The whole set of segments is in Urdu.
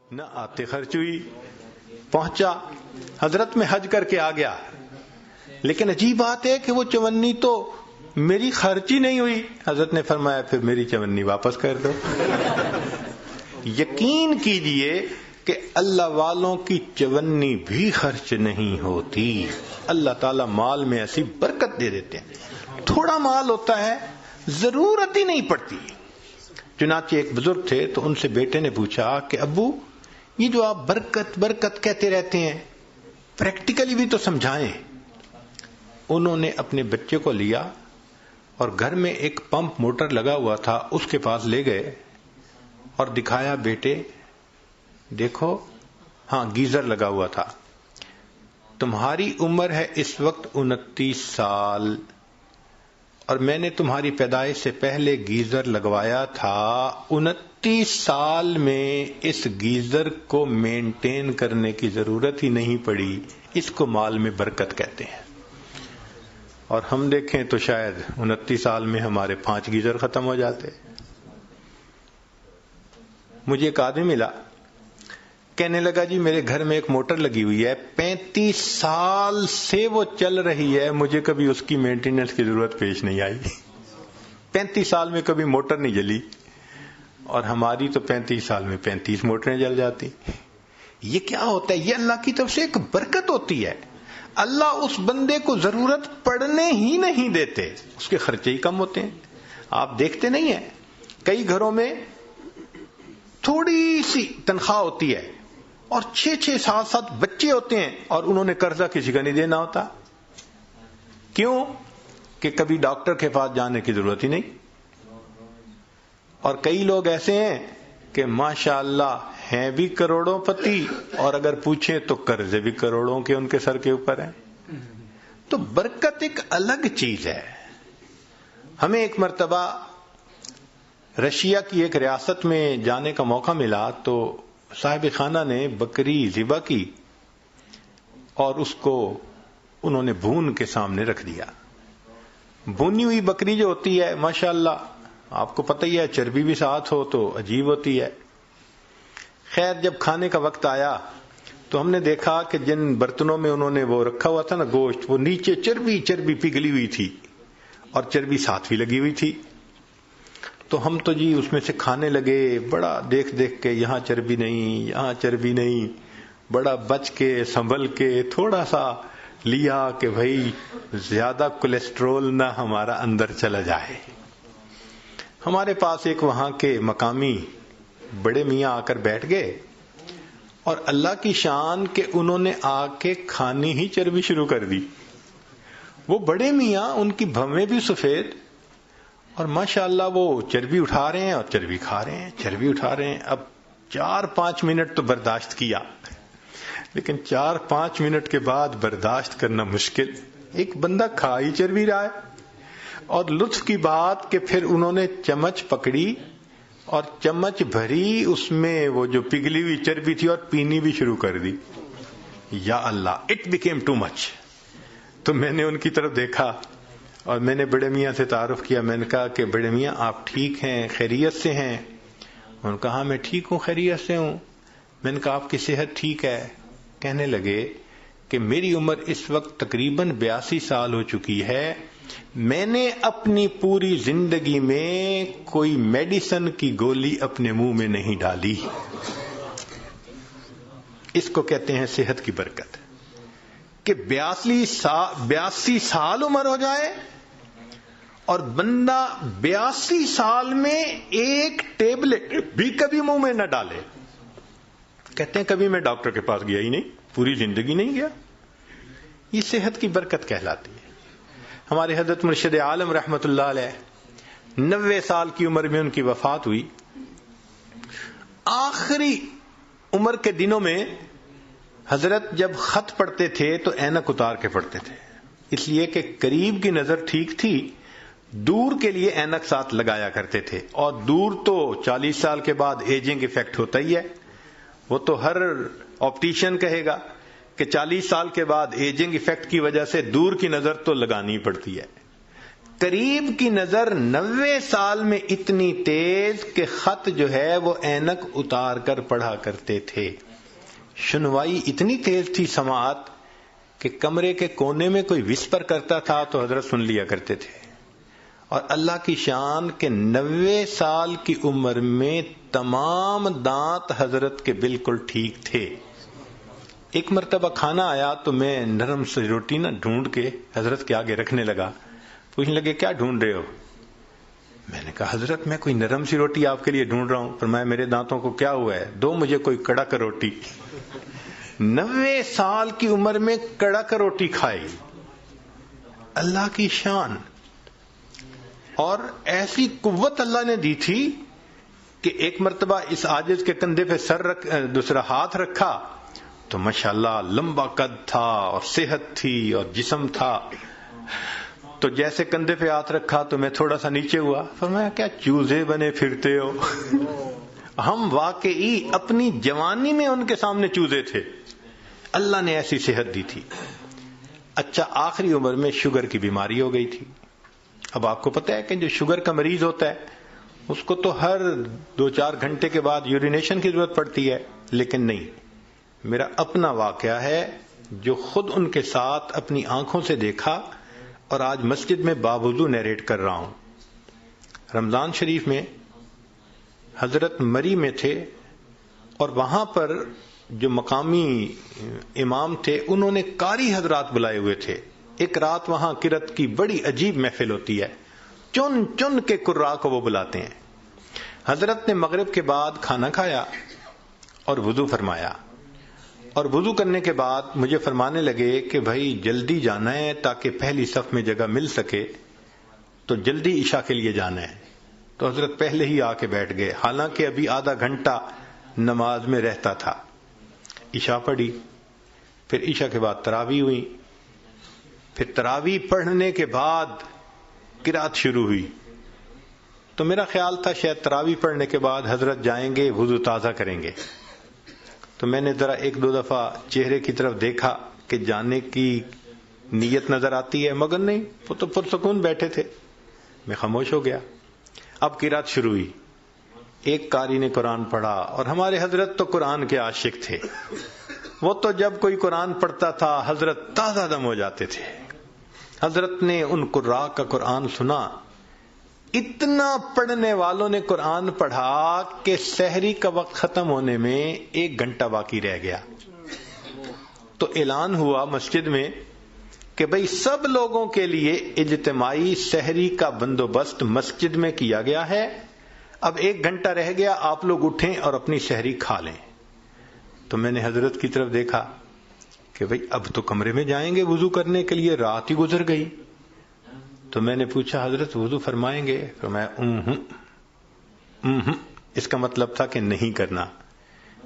نہ آتے خرچ ہوئی، پہنچا حضرت میں حج کر کے آ گیا، لیکن عجیب بات ہے کہ وہ چونی تو میری خرچ ہی نہیں ہوئی. حضرت نے فرمایا پھر میری چونی واپس کر دو. یقین کیجئے کہ اللہ والوں کی چونی بھی خرچ نہیں ہوتی. اللہ تعالیٰ مال میں ایسی برکت دے دیتے ہیں. تھوڑا مال ہوتا ہے، ضرورت ہی نہیں پڑتی. چنانچہ ایک بزرگ تھے تو ان سے بیٹے نے پوچھا کہ ابو یہ جو آپ برکت برکت کہتے رہتے ہیں پریکٹیکلی بھی تو سمجھائیں. انہوں نے اپنے بچے کو لیا اور گھر میں ایک پمپ موٹر لگا ہوا تھا، اس کے پاس لے گئے اور دکھایا، بیٹے دیکھو، ہاں گیزر لگا ہوا تھا، تمہاری عمر ہے اس وقت 29 سال اور میں نے تمہاری پیدائش سے پہلے گیزر لگوایا تھا. 29 سال میں اس گیزر کو مینٹین کرنے کی ضرورت ہی نہیں پڑی. اس کو مال میں برکت کہتے ہیں. اور ہم دیکھیں تو شاید 29 سال میں ہمارے 5 گیزر ختم ہو جاتے. مجھے ایک آدمی ملا، کہنے لگا جی میرے گھر میں ایک موٹر لگی ہوئی ہے، 35 سال سے وہ چل رہی ہے، مجھے کبھی اس کی مینٹیننس کی ضرورت پیش نہیں آئی. 35 سال میں کبھی موٹر نہیں جلی، اور ہماری تو 35 سال میں 35 موٹریں جل جاتی. یہ کیا ہوتا ہے؟ یہ اللہ کی طرف سے ایک برکت ہوتی ہے. اللہ اس بندے کو ضرورت پڑنے ہی نہیں دیتے، اس کے خرچے ہی کم ہوتے ہیں. آپ دیکھتے نہیں ہیں کئی گھروں میں تھوڑی سی تنخواہ ہوتی ہے اور 6-6 7 بچے ہوتے ہیں اور انہوں نے قرضہ کسی کا نہیں دینا ہوتا. کیوں؟ کہ کبھی ڈاکٹر کے پاس جانے کی ضرورت ہی نہیں. اور کئی لوگ ایسے ہیں کہ ماشاء اللہ ہیں بھی کروڑوں پتی اور اگر پوچھیں تو قرضے بھی کروڑوں کے ان کے سر کے اوپر ہیں. تو برکت ایک الگ چیز ہے. ہمیں ایک مرتبہ رشیا کی ایک ریاست میں جانے کا موقع ملا تو صاحب خانہ نے بکری ذبح کی اور اس کو انہوں نے بھون کے سامنے رکھ دیا. بھونی ہوئی بکری جو ہوتی ہے ماشاءاللہ آپ کو پتہ ہی ہے چربی بھی ساتھ ہو تو عجیب ہوتی ہے. خیر جب کھانے کا وقت آیا تو ہم نے دیکھا کہ جن برتنوں میں انہوں نے وہ رکھا ہوا تھا نا گوشت، وہ نیچے چربی پگھلی ہوئی تھی اور چربی ساتھ بھی لگی ہوئی تھی. تو ہم تو جی اس میں سے کھانے لگے، بڑا دیکھ کے یہاں چربی نہیں یہاں چربی نہیں، بڑا بچ کے سنبھل کے تھوڑا سا لیا کہ بھائی زیادہ کولیسٹرول نہ ہمارا اندر چلا جائے. ہمارے پاس ایک وہاں کے مقامی بڑے میاں آ کر بیٹھ گئے اور اللہ کی شان کہ انہوں نے آ کے کھانی ہی چربی شروع کر دی. وہ بڑے میاں، ان کی بھویں بھی سفید اور ماشاءاللہ وہ چربی اٹھا رہے ہیں اور چربی کھا رہے ہیں، چربی اٹھا رہے ہیں. اب 4-5 منٹ تو برداشت کیا، لیکن 4-5 منٹ کے بعد برداشت کرنا مشکل. ایک بندہ کھا ہی چربی رہا ہے. اور لطف کی بات کہ پھر انہوں نے چمچ پکڑی اور چمچ بھری اس میں وہ جو پگھلی ہوئی چربی تھی اور پینی بھی شروع کر دی. یا اللہ، اٹ بیکیم ٹو مچ. تو میں نے ان کی طرف دیکھا اور میں نے بڑے میاں سے تعارف کیا. میں نے کہا کہ بڑے میاں آپ ٹھیک ہیں، خیریت سے ہیں؟ انہوں نے کہا میں ٹھیک ہوں، خیریت سے ہوں. میں نے کہا آپ کی صحت ٹھیک ہے؟ کہنے لگے کہ میری عمر اس وقت تقریباً 82 سال ہو چکی ہے. میں نے اپنی پوری زندگی میں کوئی میڈیسن کی گولی اپنے منہ میں نہیں ڈالی. اس کو کہتے ہیں صحت کی برکت. کہ 82 سال عمر ہو جائے اور بندہ 82 سال میں ایک ٹیبلٹ بھی کبھی منہ میں نہ ڈالے. کہتے ہیں کبھی میں ڈاکٹر کے پاس گیا ہی نہیں، پوری زندگی نہیں گیا. یہ صحت کی برکت کہلاتی ہے. ہمارے حضرت مرشد عالم رحمت اللہ علیہ 90 سال کی عمر میں ان کی وفات ہوئی. آخری عمر کے دنوں میں حضرت جب خط پڑھتے تھے تو اینک اتار کے پڑھتے تھے، اس لیے کہ قریب کی نظر ٹھیک تھی، دور کے لیے اینک ساتھ لگایا کرتے تھے. اور دور تو 40 سال کے بعد ایجنگ ایفیکٹ ہوتا ہی ہے. وہ تو ہر آپٹیشین کہے گا کہ 40 سال کے بعد ایجنگ ایفیکٹ کی وجہ سے دور کی نظر تو لگانی پڑتی ہے. قریب کی نظر 90 سال میں اتنی تیز کہ خط جو ہے وہ اینک اتار کر پڑھا کرتے تھے. سنوائی اتنی تیز تھی سماعت کہ کمرے کے کونے میں کوئی وسپر کرتا تھا تو حضرت سن لیا کرتے تھے. اور اللہ کی شان کہ 90 سال کی عمر میں تمام دانت حضرت کے بالکل ٹھیک تھے. ایک مرتبہ کھانا آیا تو میں نرم سی روٹی نہ ڈھونڈ کے حضرت کے آگے رکھنے لگا. پوچھنے لگے کیا ڈھونڈ رہے ہو؟ میں نے کہا حضرت میں کوئی نرم سی روٹی آپ کے لیے ڈھونڈ رہا ہوں. فرمایا میرے دانتوں کو کیا ہوا ہے؟ دو مجھے کوئی کڑک روٹی. 90 سال کی عمر میں کڑک روٹی کھائی. اللہ کی شان. اور ایسی قوت اللہ نے دی تھی کہ ایک مرتبہ اس عاجز کے کندھے پہ دوسرا ہاتھ رکھا تو ماشاءاللہ لمبا قد تھا اور صحت تھی اور جسم تھا. تو جیسے کندھے پہ ہاتھ رکھا تو میں تھوڑا سا نیچے ہوا. فرمایا کیا چوزے بنے پھرتے ہو؟ ہم واقعی اپنی جوانی میں ان کے سامنے چوزے تھے. اللہ نے ایسی صحت دی تھی. اچھا آخری عمر میں شوگر کی بیماری ہو گئی تھی. اب آپ کو پتہ ہے کہ جو شوگر کا مریض ہوتا ہے اس کو تو ہر 2-4 گھنٹے کے بعد یورینیشن کی ضرورت پڑتی ہے، لیکن نہیں. میرا اپنا واقعہ ہے جو خود ان کے ساتھ اپنی آنکھوں سے دیکھا اور آج مسجد میں باوضو نیریٹ کر رہا ہوں. رمضان شریف میں حضرت مری میں تھے اور وہاں پر جو مقامی امام تھے انہوں نے قاری حضرات بلائے ہوئے تھے. ایک رات وہاں قرات کی بڑی عجیب محفل ہوتی ہے، چن چن کے قراء کو وہ بلاتے ہیں. حضرت نے مغرب کے بعد کھانا کھایا اور وضو فرمایا، اور وضو کرنے کے بعد مجھے فرمانے لگے کہ بھائی جلدی جانا ہے تاکہ پہلی صف میں جگہ مل سکے، تو جلدی عشاء کے لیے جانا ہے. تو حضرت پہلے ہی آ کے بیٹھ گئے، حالانکہ ابھی آدھا گھنٹہ نماز میں رہتا تھا. عشاء پڑھی، پھر عشاء کے بعد تراویح ہوئی، پھر تراویح پڑھنے کے بعد قرات شروع ہوئی. تو میرا خیال تھا شاید تراویح پڑھنے کے بعد حضرت جائیں گے وضو تازہ کریں گے. تو میں نے ذرا 1-2 دفعہ چہرے کی طرف دیکھا کہ جانے کی نیت نظر آتی ہے، مگر نہیں، وہ تو پرسکون بیٹھے تھے. میں خاموش ہو گیا. اب قرات شروع ہوئی. ایک قاری نے قرآن پڑھا، اور ہمارے حضرت تو قرآن کے عاشق تھے. وہ تو جب کوئی قرآن پڑھتا تھا حضرت تازہ دم ہو جاتے تھے. حضرت نے ان قراء کا قرآن سنا. اتنا پڑھنے والوں نے قرآن پڑھا کہ سحری کا وقت ختم ہونے میں 1 گھنٹہ باقی رہ گیا. تو اعلان ہوا مسجد میں کہ بھئی سب لوگوں کے لیے اجتماعی سحری کا بندوبست مسجد میں کیا گیا ہے. اب 1 گھنٹہ رہ گیا، آپ لوگ اٹھیں اور اپنی سحری کھا لیں. تو میں نے حضرت کی طرف دیکھا کہ بھئی اب تو کمرے میں جائیں گے وضو کرنے کے لیے، رات ہی گزر گئی. تو میں نے پوچھا حضرت وضو فرمائیں گے؟ فرمایا اس کا مطلب تھا کہ نہیں کرنا.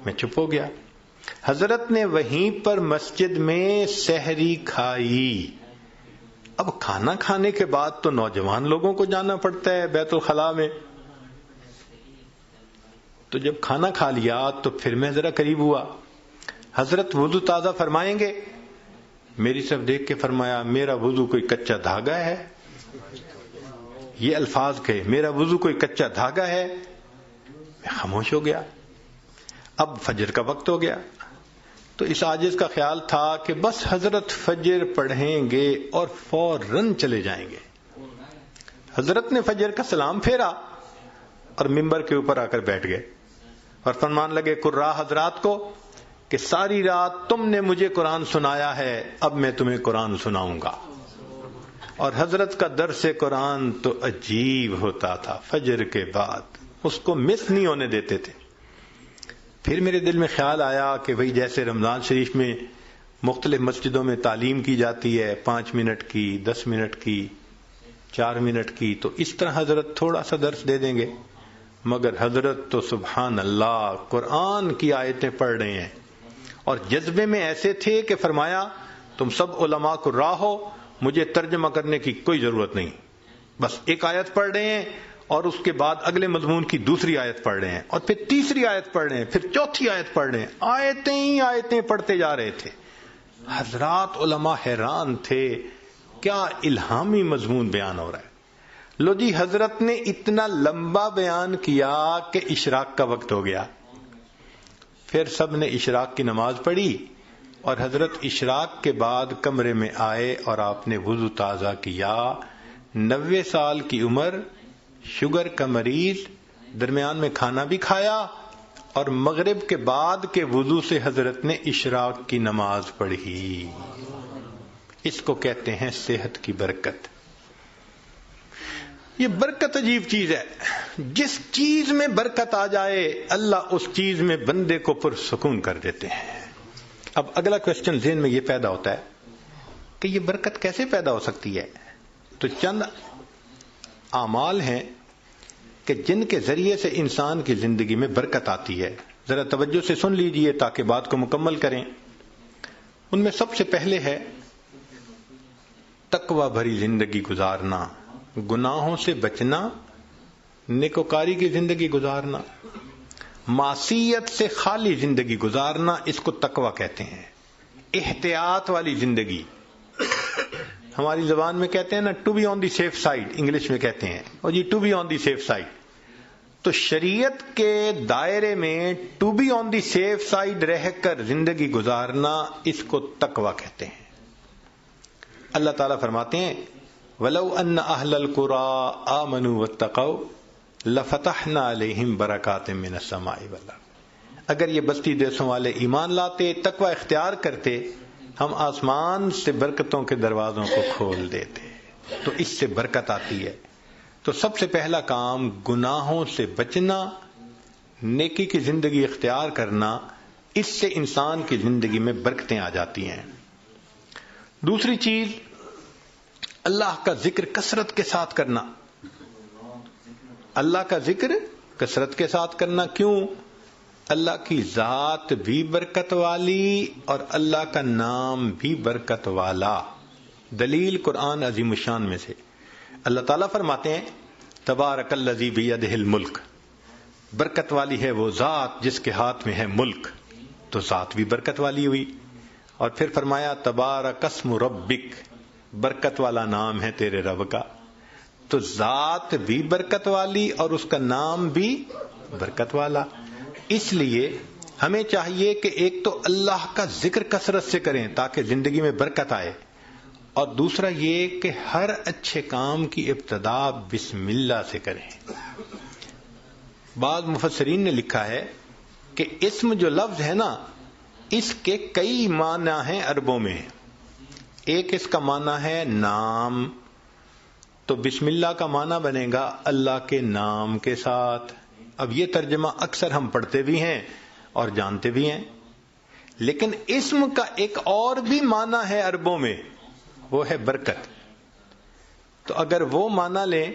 میں چپ ہو گیا. حضرت نے وہیں پر مسجد میں سحری کھائی. اب کھانا کھانے کے بعد تو نوجوان لوگوں کو جانا پڑتا ہے بیت الخلاء میں. تو جب کھانا کھا لیا تو پھر میں ذرا قریب ہوا. حضرت وضو تازہ فرمائیں گے؟ میری طرف دیکھ کے فرمایا میرا وضو کوئی کچا دھاگا ہے. یہ الفاظ کہے، میرا وضو کوئی کچا دھاگا ہے. میں خاموش ہو گیا. اب فجر کا وقت ہو گیا. تو اس عاجز کا خیال تھا کہ بس حضرت فجر پڑھیں گے اور فوراً چلے جائیں گے. حضرت نے فجر کا سلام پھیرا اور ممبر کے اوپر آ کر بیٹھ گئے اور فرمان لگے قراء حضرات کو کہ ساری رات تم نے مجھے قرآن سنایا ہے، اب میں تمہیں قرآن سناؤں گا. اور حضرت کا درس قرآن تو عجیب ہوتا تھا. فجر کے بعد اس کو مس نہیں ہونے دیتے تھے. پھر میرے دل میں خیال آیا کہ بھئی جیسے رمضان شریف میں مختلف مسجدوں میں تعلیم کی جاتی ہے 5 منٹ کی، 10 منٹ کی، 4 منٹ کی، تو اس طرح حضرت تھوڑا سا درس دے دیں گے. مگر حضرت تو سبحان اللہ قرآن کی آیتیں پڑھ رہے ہیں، اور جذبے میں ایسے تھے کہ فرمایا تم سب علماء قراء ہو، مجھے ترجمہ کرنے کی کوئی ضرورت نہیں، بس ایک آیت پڑھ رہے ہیں اور اس کے بعد اگلے مضمون کی دوسری آیت پڑھ رہے ہیں، اور پھر تیسری آیت پڑھ رہے ہیں، پھر چوتھی آیت پڑھ رہے ہیں. آیتیں ہی آیتیں پڑھتے جا رہے تھے. حضرات علماء حیران تھے، کیا الہامی مضمون بیان ہو رہا ہے. لو جی حضرت نے اتنا لمبا بیان کیا کہ اشراق کا وقت ہو گیا، پھر سب نے اشراق کی نماز پڑھی اور حضرت اشراق کے بعد کمرے میں آئے اور آپ نے وضو تازہ کیا. 90 سال کی عمر، شوگر کا مریض، درمیان میں کھانا بھی کھایا اور مغرب کے بعد کے وضو سے حضرت نے اشراق کی نماز پڑھی. اس کو کہتے ہیں صحت کی برکت. یہ برکت عجیب چیز ہے. جس چیز میں برکت آ جائے اللہ اس چیز میں بندے کو پرسکون کر دیتے ہیں. اب اگلا کوشچن ذہن میں یہ پیدا ہوتا ہے کہ یہ برکت کیسے پیدا ہو سکتی ہے؟ تو چند اعمال ہیں کہ جن کے ذریعے سے انسان کی زندگی میں برکت آتی ہے. ذرا توجہ سے سن لیجئے تاکہ بات کو مکمل کریں. ان میں سب سے پہلے ہے تقوی بھری زندگی گزارنا، گناہوں سے بچنا، نیکوکاری کی زندگی گزارنا، معصیت سے خالی زندگی گزارنا. اس کو تقوی کہتے ہیں. احتیاط والی زندگی، ہماری زبان میں کہتے ہیں نا to be on the safe side, English میں کہتے ہیں اور یہ to be on the safe side. تو شریعت کے دائرے میں to be on the safe side رہ کر زندگی گزارنا، اس کو تقوی کہتے ہیں. اللہ تعالیٰ فرماتے ہیں وَلَوْ أَنَّ أَهْلَ الْقُرَىٰ آمَنُوا وَاتَّقَوْا لَفَتَحْنَا عَلَيْهِمْ بَرَكَاتٍ مِّنَ السَّمَاءِ وَالْأَرْضِ. اگر یہ بستی دیسوں والے ایمان لاتے، تقوی اختیار کرتے، ہم آسمان سے برکتوں کے دروازوں کو کھول دیتے. تو اس سے برکت آتی ہے. تو سب سے پہلا کام گناہوں سے بچنا، نیکی کی زندگی اختیار کرنا، اس سے انسان کی زندگی میں برکتیں آ جاتی ہیں. دوسری چیز اللہ کا ذکر کثرت کے ساتھ کرنا. اللہ کا ذکر کثرت کے ساتھ کرنا. کیوں؟ اللہ کی ذات بھی برکت والی اور اللہ کا نام بھی برکت والا. دلیل قرآن عظیم الشان میں سے اللہ تعالیٰ فرماتے ہیں تبارک الذی بیدہ الملک، برکت والی ہے وہ ذات جس کے ہاتھ میں ہے ملک. تو ذات بھی برکت والی ہوئی. اور پھر فرمایا تبارک اسم ربک، برکت والا نام ہے تیرے رب کا. تو ذات بھی برکت والی اور اس کا نام بھی برکت والا. اس لیے ہمیں چاہیے کہ ایک تو اللہ کا ذکر کثرت سے کریں تاکہ زندگی میں برکت آئے، اور دوسرا یہ کہ ہر اچھے کام کی ابتدا بسم اللہ سے کریں. بعض مفسرین نے لکھا ہے کہ اسم جو لفظ ہے نا، اس کے کئی معنی ہیں عربوں میں. ایک اس کا معنی ہے نام، تو بسم اللہ کا معنی بنے گا اللہ کے نام کے ساتھ. اب یہ ترجمہ اکثر ہم پڑھتے بھی ہیں اور جانتے بھی ہیں. لیکن اسم کا ایک اور بھی معنی ہے عربوں میں، وہ ہے برکت. تو اگر وہ معنی لیں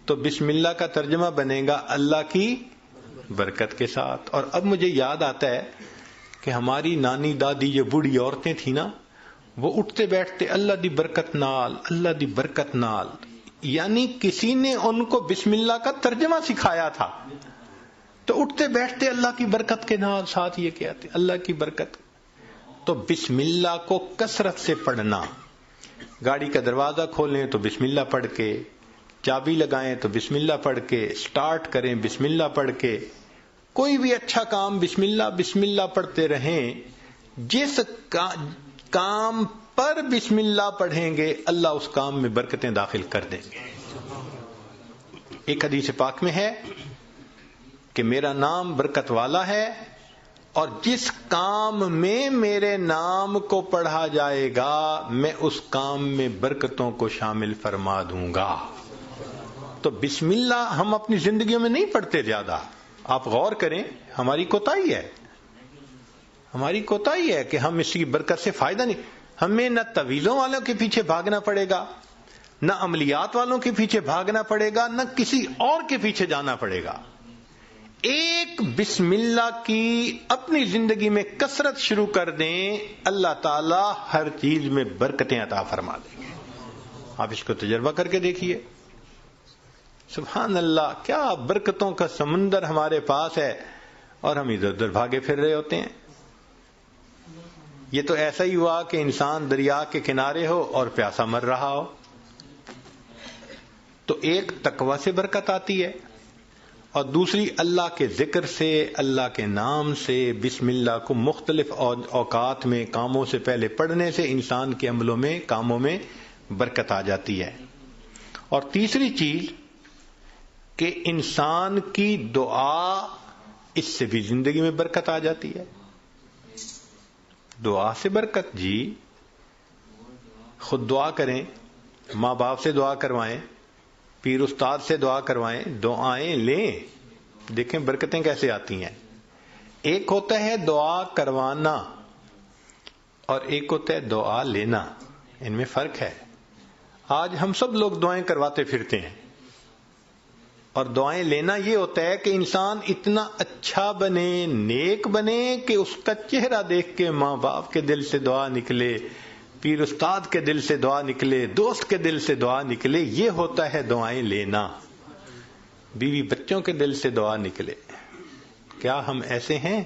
تو بسم اللہ کا ترجمہ بنے گا اللہ کی برکت کے ساتھ. اور اب مجھے یاد آتا ہے کہ ہماری نانی دادی جو بوڑھی عورتیں تھیں نا، وہ اٹھتے بیٹھتے اللہ دی برکت نال، اللہ دی برکت نال، یعنی کسی نے ان کو بسم اللہ کا ترجمہ سکھایا تھا. تو اٹھتے بیٹھتے اللہ کی برکت کے نال، ساتھ یہ کہتے اللہ کی برکت. تو بسم اللہ کو کثرت سے پڑھنا. گاڑی کا دروازہ کھولیں تو بسم اللہ پڑھ کے، چابی لگائیں تو بسم اللہ پڑھ کے، سٹارٹ کریں بسم اللہ پڑھ کے. کوئی بھی اچھا کام بسم اللہ پڑھتے رہیں. جس کام پر بسم اللہ پڑھیں گے اللہ اس کام میں برکتیں داخل کر دیں گے. ایک حدیث پاک میں ہے کہ میرا نام برکت والا ہے اور جس کام میں میرے نام کو پڑھا جائے گا میں اس کام میں برکتوں کو شامل فرما دوں گا. تو بسم اللہ ہم اپنی زندگیوں میں نہیں پڑھتے زیادہ. آپ غور کریں، ہماری کوتاہی ہے کہ ہم اس کی برکت سے فائدہ نہیں. ہمیں نہ تویزوں والوں کے پیچھے بھاگنا پڑے گا، نہ عملیات والوں کے پیچھے بھاگنا پڑے گا، نہ کسی اور کے پیچھے جانا پڑے گا. ایک بسم اللہ کی اپنی زندگی میں کثرت شروع کر دیں، اللہ تعالی ہر چیز میں برکتیں عطا فرما دیں گے. آپ اس کو تجربہ کر کے دیکھیے. سبحان اللہ، کیا برکتوں کا سمندر ہمارے پاس ہے اور ہم ادھر ادھر بھاگے پھر رہے ہوتے ہیں. یہ تو ایسا ہی ہوا کہ انسان دریا کے کنارے ہو اور پیاسا مر رہا ہو. تو ایک تقوی سے برکت آتی ہے، اور دوسری اللہ کے ذکر سے، اللہ کے نام سے، بسم اللہ کو مختلف اوقات میں کاموں سے پہلے پڑھنے سے انسان کے عملوں میں، کاموں میں برکت آ جاتی ہے۔ اور تیسری چیز کہ انسان کی دعا، اس سے بھی زندگی میں برکت آ جاتی ہے۔ دعا سے برکت، جی خود دعا کریں، ماں باپ سے دعا کروائیں، پیر استاد سے دعا کروائیں، دعائیں لیں، دیکھیں برکتیں کیسے آتی ہیں۔ ایک ہوتا ہے دعا کروانا اور ایک ہوتا ہے دعا لینا، ان میں فرق ہے۔ آج ہم سب لوگ دعائیں کرواتے پھرتے ہیں، اور دعائیں لینا یہ ہوتا ہے کہ انسان اتنا اچھا بنے، نیک بنے کہ اس کا چہرہ دیکھ کے ماں باپ کے دل سے دعا نکلے، پیر استاد کے دل سے دعا نکلے، دوست کے دل سے دعا نکلے، یہ ہوتا ہے دعائیں لینا۔ بیوی بچوں کے دل سے دعا نکلے۔ کیا ہم ایسے ہیں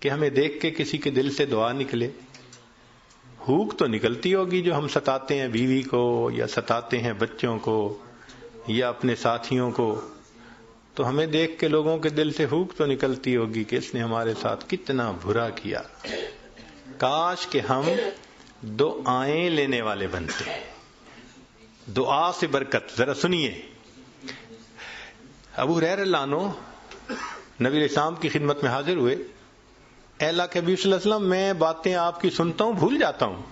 کہ ہمیں دیکھ کے کسی کے دل سے دعا نکلے؟ ہوک تو نکلتی ہوگی جو ہم ستاتے ہیں بیوی کو، یا ستاتے ہیں بچوں کو، یا اپنے ساتھیوں کو، تو ہمیں دیکھ کے لوگوں کے دل سے ہوک تو نکلتی ہوگی کہ اس نے ہمارے ساتھ کتنا برا کیا۔ کاش کہ ہم دعائیں لینے والے بنتے ہیں۔ دعا سے برکت، ذرا سنیے۔ ابو ہریرہ رضی اللہ عنہ نبی علیہ السلام کی خدمت میں حاضر ہوئے۔ اے اللہ کے حبیب صلی اللہ علیہ وسلم، میں باتیں آپ کی سنتا ہوں، بھول جاتا ہوں۔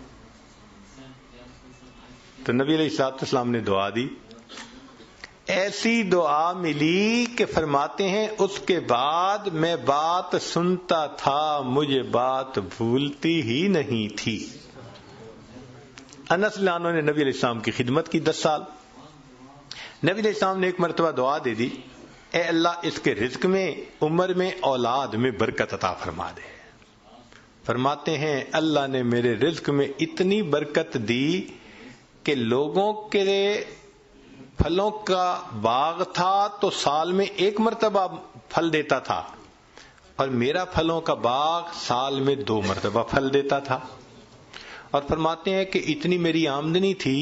تو نبی علیہ السلام نے دعا دی، ایسی دعا ملی کہ فرماتے ہیں اس کے بعد میں بات سنتا تھا، مجھے بات بھولتی ہی نہیں تھی۔ انس رضی اللہ عنہ نے نبی علیہ السلام کی خدمت کی 10 سال۔ نبی علیہ السلام نے ایک مرتبہ دعا دے دی، اے اللہ اس کے رزق میں، عمر میں، اولاد میں برکت عطا فرما دے۔ فرماتے ہیں اللہ نے میرے رزق میں اتنی برکت دی کہ لوگوں کے پھلوں کا باغ تھا تو سال میں ایک مرتبہ پھل دیتا تھا، اور میرا پھلوں کا باغ سال میں 2 مرتبہ پھل دیتا تھا۔ اور فرماتے ہیں کہ اتنی میری آمدنی تھی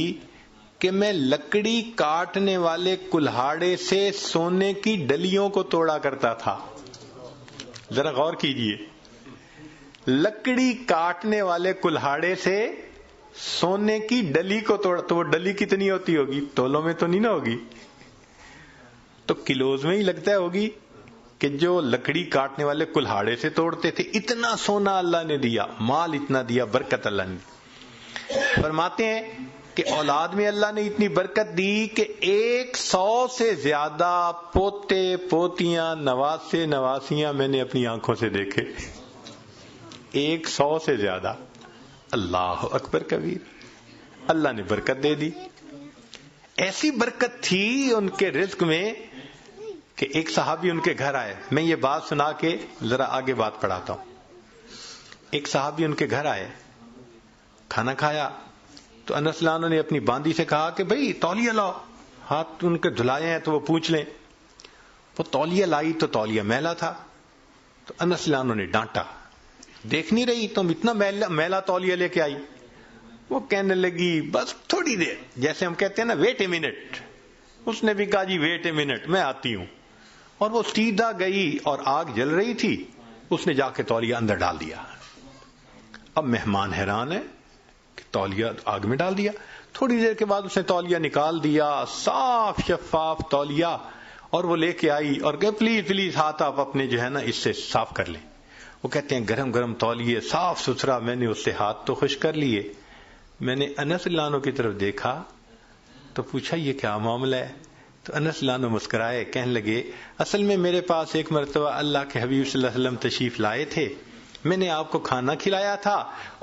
کہ میں لکڑی کاٹنے والے کلہاڑے سے سونے کی ڈلیوں کو توڑا کرتا تھا۔ ذرا غور کیجئے، لکڑی کاٹنے والے کلہاڑے سے سونے کی ڈلی کو توڑا، تو وہ ڈلی کتنی ہوتی ہوگی؟ تولوں میں تو نہیں نہ ہوگی، تو کلوز میں ہی لگتا ہوگی کہ جو لکڑی کاٹنے والے کلہاڑے سے توڑتے تھے۔ اتنا سونا اللہ نے دیا، مال اتنا دیا، برکت اللہ نے۔ فرماتے ہیں کہ اولاد میں اللہ نے اتنی برکت دی کہ 100 سے زیادہ پوتے پوتیاں، نواسے نواسیاں میں نے اپنی آنکھوں سے دیکھے۔ 100 سے زیادہ، اللہ اکبر کبیر، اللہ نے برکت دے دی۔ ایسی برکت تھی ان کے رزق میں کہ ایک صحابی ان کے گھر آئے۔ میں یہ بات سنا کے ذرا آگے بات پڑھاتا ہوں۔ ایک صحابی ان کے گھر آئے، کھانا کھایا تو انس رضی اللہ عنہ نے اپنی باندی سے کہا کہ بھئی تولیہ لاؤ، ہاتھ ان کے دھلائے ہیں تو وہ پوچھ لیں۔ وہ تولیہ لائی تو تولیہ میلا تھا، تو انس رضی اللہ عنہ نے ڈانٹا، دیکھ نہیں رہی تم اتنا میلا تولیہ لے کے آئی؟ وہ کہنے لگی بس تھوڑی دیر، جیسے ہم کہتے ہیں نا ویٹ اے منٹ۔ اس نے بھی کہا جی ویٹ اے منٹ، میں آتی ہوں۔ اور وہ سیدھا گئی، اور آگ جل رہی تھی، اس نے جا کے تولیہ اندر ڈال دیا۔ اب مہمان حیران ہے کہ تولیہ آگ میں ڈال دیا۔ تھوڑی دیر کے بعد اس نے تولیہ نکال دیا، صاف شفاف تولیہ، اور وہ لے کے آئی اور کہ پلیز پلیز ہاتھ آپ اپنے جو ہے نا اس سے صاف کر لیں۔ وہ کہتے ہیں گرم گرم تولیے، صاف ستھرا، میں نے اس سے ہاتھ تو خشک کر لیے۔ میں نے انس رضی اللہ عنہ کی طرف دیکھا تو پوچھا یہ کیا معاملہ ہے؟ تو انس رضی اللہ عنہ مسکرائے، کہنے لگے اصل میں میرے پاس ایک مرتبہ اللہ کے حبیب صلی اللہ علیہ وسلم تشریف لائے تھے، میں نے آپ کو کھانا کھلایا تھا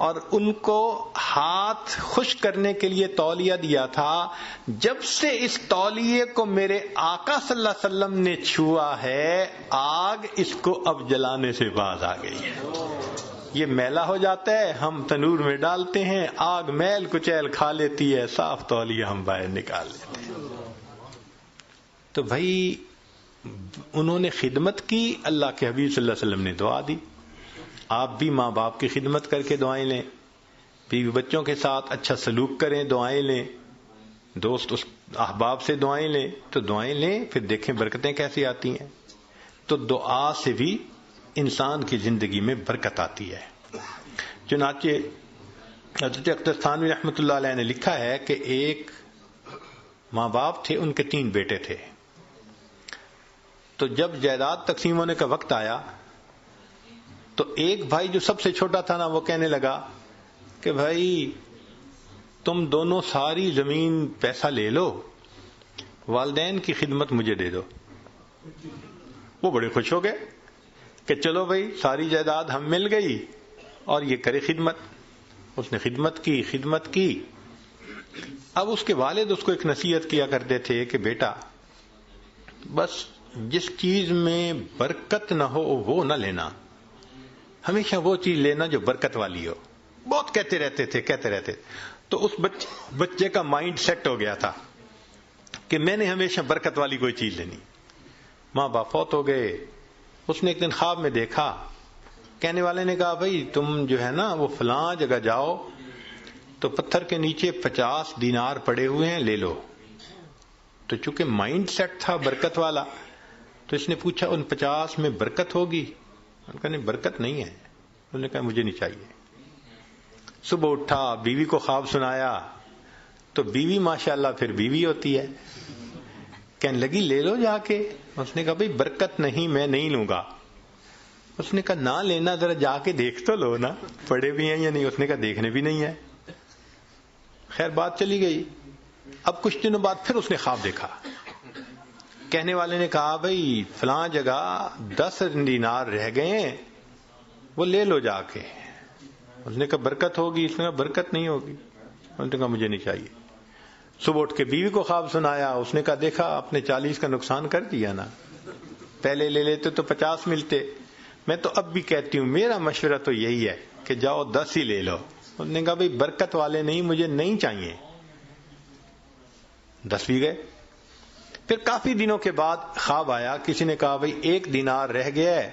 اور ان کو ہاتھ خشک کرنے کے لیے تولیہ دیا تھا۔ جب سے اس تولیے کو میرے آقا صلی اللہ علیہ وسلم نے چھوا ہے، آگ اس کو اب جلانے سے باز آ گئی ہے۔ یہ میلا ہو جاتا ہے، ہم تنور میں ڈالتے ہیں، آگ میل کچیل کھا لیتی ہے، صاف تولیہ ہم باہر نکال لیتے ہیں۔ تو بھائی انہوں نے خدمت کی، اللہ کے حبیب صلی اللہ علیہ وسلم نے دعا دی۔ آپ بھی ماں باپ کی خدمت کر کے دعائیں لیں، بیوی بچوں کے ساتھ اچھا سلوک کریں، دعائیں لیں، دوست احباب سے دعائیں لیں تو دعائیں لیں، پھر دیکھیں برکتیں کیسی آتی ہیں. تو دعا سے بھی انسان کی زندگی میں برکت آتی ہے. چنانچہ حضرت اختر تھانوی رحمۃ اللہ علیہ نے لکھا ہے کہ ایک ماں باپ تھے، ان کے 3 بیٹے تھے. تو جب جائیداد تقسیم ہونے کا وقت آیا تو ایک بھائی جو سب سے چھوٹا تھا نا، وہ کہنے لگا کہ بھائی تم دونوں ساری زمین پیسہ لے لو، والدین کی خدمت مجھے دے دو. وہ بڑے خوش ہو گئے کہ چلو بھائی ساری جائیداد ہم مل گئی اور یہ کرے خدمت. اس نے خدمت کی. اب اس کے والد اس کو ایک نصیحت کیا کرتے تھے کہ بیٹا بس جس چیز میں برکت نہ ہو وہ نہ لینا، ہمیشہ وہ چیز لینا جو برکت والی ہو. بہت کہتے رہتے تھے. تو اس بچے کا مائنڈ سیٹ ہو گیا تھا کہ میں نے ہمیشہ برکت والی کوئی چیز لینی. ماں باپ فوت ہو گئے. اس نے ایک دن خواب میں دیکھا، کہنے والے نے کہا بھائی تم جو ہے نا وہ فلاں جگہ جاؤ تو پتھر کے نیچے 50 دینار پڑے ہوئے ہیں، لے لو. تو چونکہ مائنڈ سیٹ تھا برکت والا تو اس نے پوچھا ان 50 میں برکت ہوگی؟ انہوں نے کہا نہیں برکت نہیں ہے. انہوں نے کہا مجھے نہیں چاہیے. صبح اٹھا، بیوی کو خواب سنایا تو بیوی ماشاءاللہ پھر بیوی ہوتی ہے، کہنے لگی لے لو جا کے. اس نے کہا بھائی برکت نہیں، میں نہیں لوں گا. اس نے کہا نہ لینا، ذرا جا کے دیکھ تو لو نا پڑے بھی ہیں یا نہیں. اس نے کہا دیکھنے بھی نہیں ہے. خیر بات چلی گئی. اب کچھ دنوں بعد پھر اس نے خواب دیکھا. کہنے والے نے کہا بھائی فلاں جگہ 10 دینار رہ گئے ہیں، وہ لے لو جا کے. اس نے کہا برکت ہوگی؟ اس نے کہا برکت نہیں ہوگی. اس نے کہا مجھے نہیں چاہیے. صبح اٹھ کے بیوی کو خواب سنایا. اس نے کہا دیکھا آپ نے 40 کا نقصان کر دیا نا، پہلے لے لیتے تو 50 ملتے. میں تو اب بھی کہتی ہوں میرا مشورہ تو یہی ہے کہ جاؤ 10 ہی لے لو. اس نے کہا بھائی برکت والے نہیں، مجھے نہیں چاہیے. 10 بھی گئے. پھر کافی دنوں کے بعد خواب آیا، کسی نے کہا بھائی 1 دینار رہ گیا ہے،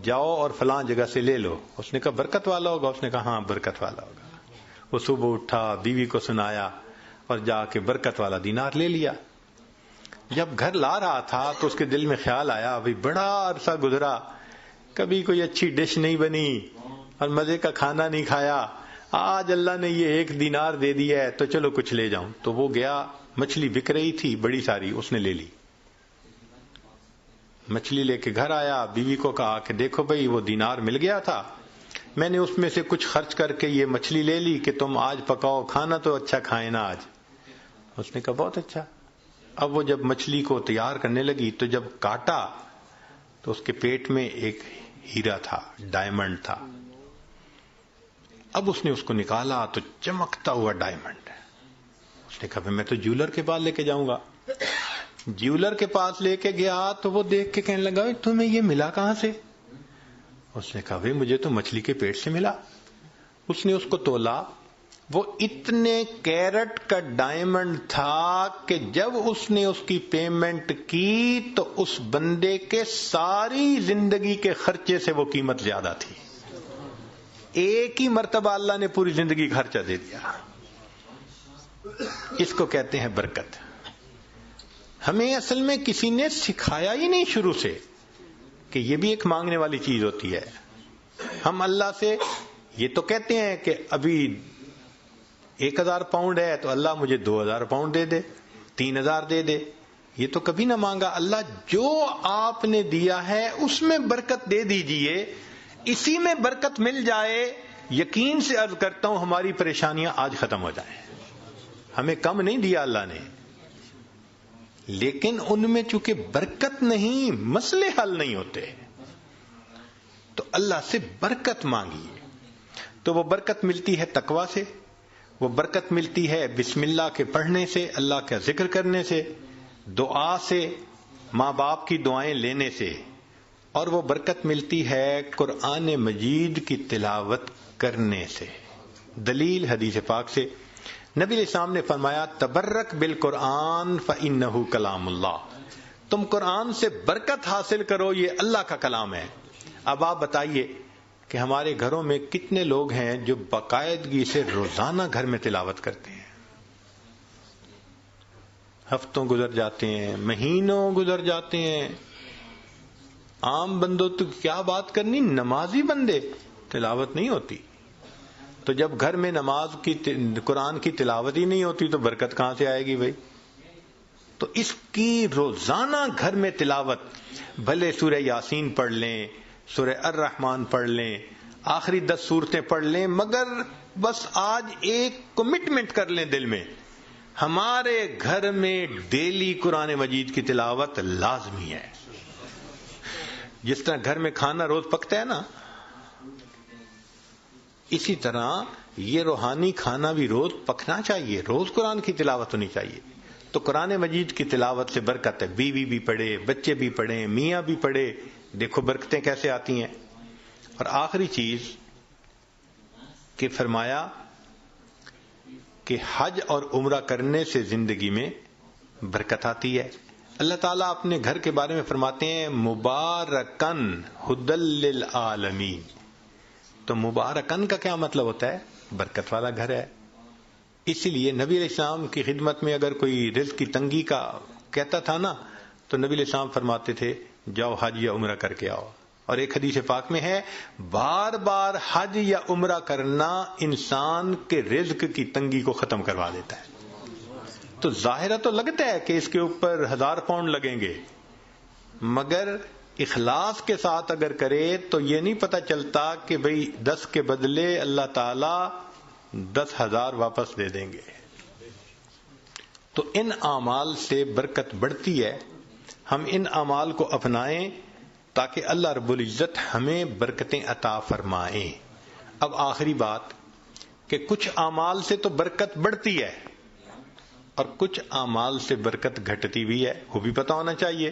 جاؤ اور فلاں جگہ سے لے لو. اس نے کہا برکت والا ہوگا؟ اس نے کہا ہاں برکت والا ہوگا. وہ صبح اٹھا، بیوی کو سنایا اور جا کے برکت والا دینار لے لیا. جب گھر لا رہا تھا تو اس کے دل میں خیال آیا بھائی بڑا عرصہ گزرا، کبھی کوئی اچھی ڈش نہیں بنی اور مزے کا کھانا نہیں کھایا، آج اللہ نے یہ 1 دینار دے دیا ہے تو چلو کچھ لے جاؤں. تو وہ گیا، مچھلی بک رہی تھی بڑی ساری، اس نے لے لی. مچھلی لے کے گھر آیا، بیوی کو کہا کہ دیکھو بھئی وہ دینار مل گیا تھا، میں نے اس میں سے کچھ خرچ کر کے یہ مچھلی لے لی کہ تم آج پکاؤ، کھانا تو اچھا کھائے نا آج. اس نے کہا بہت اچھا. اب وہ جب مچھلی کو تیار کرنے لگی تو جب کاٹا تو اس کے پیٹ میں ایک ہیرا تھا، ڈائمنڈ تھا. اب اس نے اس کو نکالا تو چمکتا ہوا ڈائمنڈ. اس نے کہا میں تو جیولر کے پاس لے کے جاؤں گا. جیولر کے پاس لے کے گیا تو وہ دیکھ کے کہنے لگا تمہیں یہ ملا کہاں سے؟ اس نے کہا بھائی مجھے تو مچھلی کے پیٹ سے ملا. اس نے اس کو تولا، وہ اتنے کیرٹ کا ڈائمنڈ تھا کہ جب اس نے اس کی پیمنٹ کی تو اس بندے کے ساری زندگی کے خرچے سے وہ قیمت زیادہ تھی. ایک ہی مرتبہ اللہ نے پوری زندگی کا خرچہ دے دیا. اس کو کہتے ہیں برکت. ہمیں اصل میں کسی نے سکھایا ہی نہیں شروع سے کہ یہ بھی ایک مانگنے والی چیز ہوتی ہے. ہم اللہ سے یہ تو کہتے ہیں کہ ابھی 1000 پاؤنڈ ہے تو اللہ مجھے 2000 پاؤنڈ دے دے، 3000 دے دے. یہ تو کبھی نہ مانگا. اللہ جو آپ نے دیا ہے اس میں برکت دے دیجئے، اسی میں برکت مل جائے. یقین سے عرض کرتا ہوں ہماری پریشانیاں آج ختم ہو جائیں. ہمیں کم نہیں دیا اللہ نے، لیکن ان میں چونکہ برکت نہیں، مسئلے حل نہیں ہوتے. تو اللہ سے برکت مانگیے. تو وہ برکت ملتی ہے تقوی سے، وہ برکت ملتی ہے بسم اللہ کے پڑھنے سے، اللہ کا ذکر کرنے سے، دعا سے، ماں باپ کی دعائیں لینے سے، اور وہ برکت ملتی ہے قرآن مجید کی تلاوت کرنے سے. دلیل حدیث پاک سے نبی علیہ السلام نے فرمایا تبرک بالقرآن فإنہ کلام اللہ. تم قرآن سے برکت حاصل کرو، یہ اللہ کا کلام ہے. اب آپ بتائیے کہ ہمارے گھروں میں کتنے لوگ ہیں جو باقاعدگی سے روزانہ گھر میں تلاوت کرتے ہیں؟ ہفتوں گزر جاتے ہیں، مہینوں گزر جاتے ہیں، عام بندوں تو کیا بات کرنی، نمازی بندے تلاوت نہیں ہوتی. تو جب گھر میں نماز کی قرآن کی تلاوت ہی نہیں ہوتی تو برکت کہاں سے آئے گی بھائی؟ تو اس کی روزانہ گھر میں تلاوت، بھلے سورہ یاسین پڑھ لیں، سورہ الرحمن پڑھ لیں، آخری 10 سورتیں پڑھ لیں، مگر بس آج ایک کمٹمنٹ کر لیں دل میں، ہمارے گھر میں ڈیلی قرآن مجید کی تلاوت لازمی ہے. جس طرح گھر میں کھانا روز پکتا ہے نا، اسی طرح یہ روحانی کھانا بھی روز پکنا چاہیے، روز قرآن کی تلاوت ہونی چاہیے. تو قرآن مجید کی تلاوت سے برکت ہے، بیوی بھی پڑھے، بچے بھی پڑھیں، میاں بھی پڑھے، دیکھو برکتیں کیسے آتی ہیں. اور آخری چیز کہ فرمایا کہ حج اور عمرہ کرنے سے زندگی میں برکت آتی ہے. اللہ تعالیٰ اپنے گھر کے بارے میں فرماتے ہیں مبارکن ہدی للعالمین. تو مبارکن کا کیا مطلب ہوتا ہے؟ برکت والا گھر ہے. اسی لیے نبی علیہ السلام کی خدمت میں اگر کوئی رزق کی تنگی کا کہتا تھا نا، تو نبی علیہ السلام فرماتے تھے جاؤ حج یا عمرہ کر کے آؤ. اور ایک حدیث پاک میں ہے بار بار حج یا عمرہ کرنا انسان کے رزق کی تنگی کو ختم کروا دیتا ہے. تو ظاہرہ تو لگتا ہے کہ اس کے اوپر 1000 پاؤنڈ لگیں گے، مگر اخلاص کے ساتھ اگر کرے تو یہ نہیں پتہ چلتا کہ بھئی 10 کے بدلے اللہ تعالی 10,000 واپس دے دیں گے. تو ان اعمال سے برکت بڑھتی ہے. ہم ان اعمال کو اپنائیں تاکہ اللہ رب العزت ہمیں برکتیں عطا فرمائیں. اب آخری بات کہ کچھ اعمال سے تو برکت بڑھتی ہے اور کچھ اعمال سے برکت گھٹتی بھی ہے، وہ بھی پتہ ہونا چاہیے.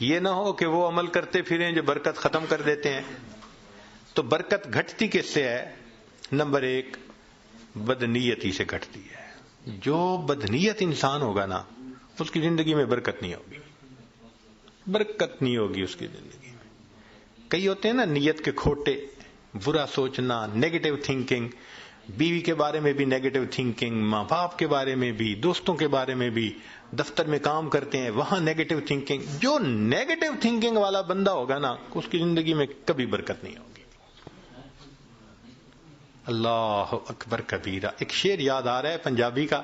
یہ نہ ہو کہ وہ عمل کرتے پھریں جو برکت ختم کر دیتے ہیں. تو برکت گھٹتی کس سے ہے؟ نمبر 1 بدنیتی سے گھٹتی ہے. جو بدنیت انسان ہوگا نا، اس کی زندگی میں برکت نہیں ہوگی، برکت نہیں ہوگی اس کی زندگی میں. کئی ہوتے ہیں نا نیت کے کھوٹے، برا سوچنا، نیگیٹو تھنکنگ، بیوی کے بارے میں بھی نیگیٹو تھنکنگ، ماں باپ کے بارے میں بھی، دوستوں کے بارے میں بھی، دفتر میں کام کرتے ہیں وہاں نیگیٹو تھنکنگ. جو نیگیٹو تھنکنگ والا بندہ ہوگا نا، اس کی زندگی میں کبھی برکت نہیں ہوگی. اللہ اکبر کبیرہ. ایک شعر یاد آ رہا ہے پنجابی کا،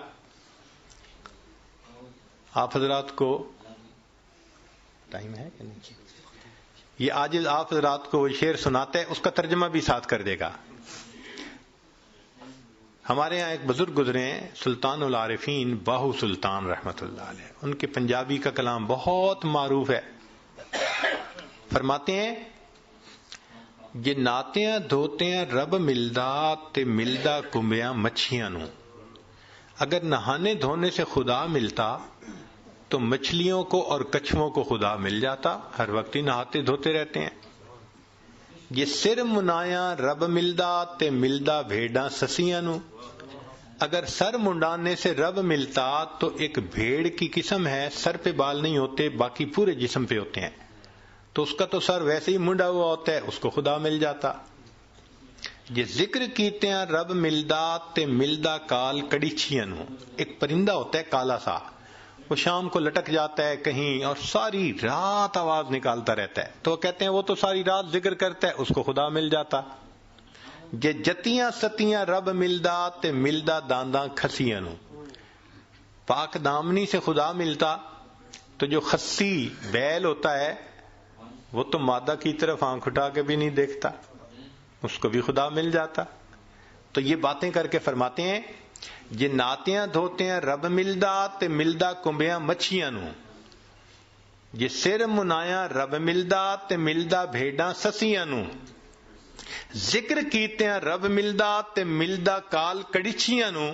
آپ حضرات کو ٹائم ہے کہ نہیں؟ یہ آج آپ حضرات کو وہ شعر سناتے ہیں، اس کا ترجمہ بھی ساتھ کر دے گا. ہمارے ہاں ایک بزرگ گزرے ہیں سلطان العارفین باہو سلطان رحمت اللہ علیہ، ان کے پنجابی کا کلام بہت معروف ہے. فرماتے ہیں جے ناتیاں دھوتیاں رب ملدا تے ملدا کمبیاں مچھیاں نو. اگر نہانے دھونے سے خدا ملتا تو مچھلیوں کو اور کچھووں کو خدا مل جاتا، ہر وقت ہی نہاتے دھوتے رہتے ہیں. یہ سر منایا رب ملدا تے ملدا بھیڑاں سسیاں نو. اگر سر منڈانے سے رب ملتا تو ایک بھیڑ کی قسم ہے، سر پہ بال نہیں ہوتے، باقی پورے جسم پہ ہوتے ہیں، تو اس کا تو سر ویسے ہی منڈا ہوا ہوتا ہے، اس کو خدا مل جاتا. یہ ذکر کیتے ہیں رب ملدا تے ملدا کال کڑیچیاں نو. ایک پرندہ ہوتا ہے کالا سا، وہ شام کو لٹک جاتا ہے کہیں اور ساری رات آواز نکالتا رہتا ہے، تو وہ کہتے ہیں وہ تو ساری رات ذکر کرتا ہے، اس کو خدا مل جاتا. جے جتیاں ستیاں رب ملدا تے ملدا دانداں کھسیاں نو. پاک دامنی سے خدا ملتا تو جو خسی بیل ہوتا ہے وہ تو مادہ کی طرف آنکھ اٹھا کے بھی نہیں دیکھتا، اس کو بھی خدا مل جاتا. تو یہ باتیں کر کے فرماتے ہیں جے ناتیاں دھوتیاں رب ملدا تے ملدا کمبیاں مچھیاں نو. جے سر منایا رب ملدا تے ملدا بھیڑاں سسیاں نو. ذکر کیتیاں رب ملدا تے ملدا کال کڑیچیاں نو.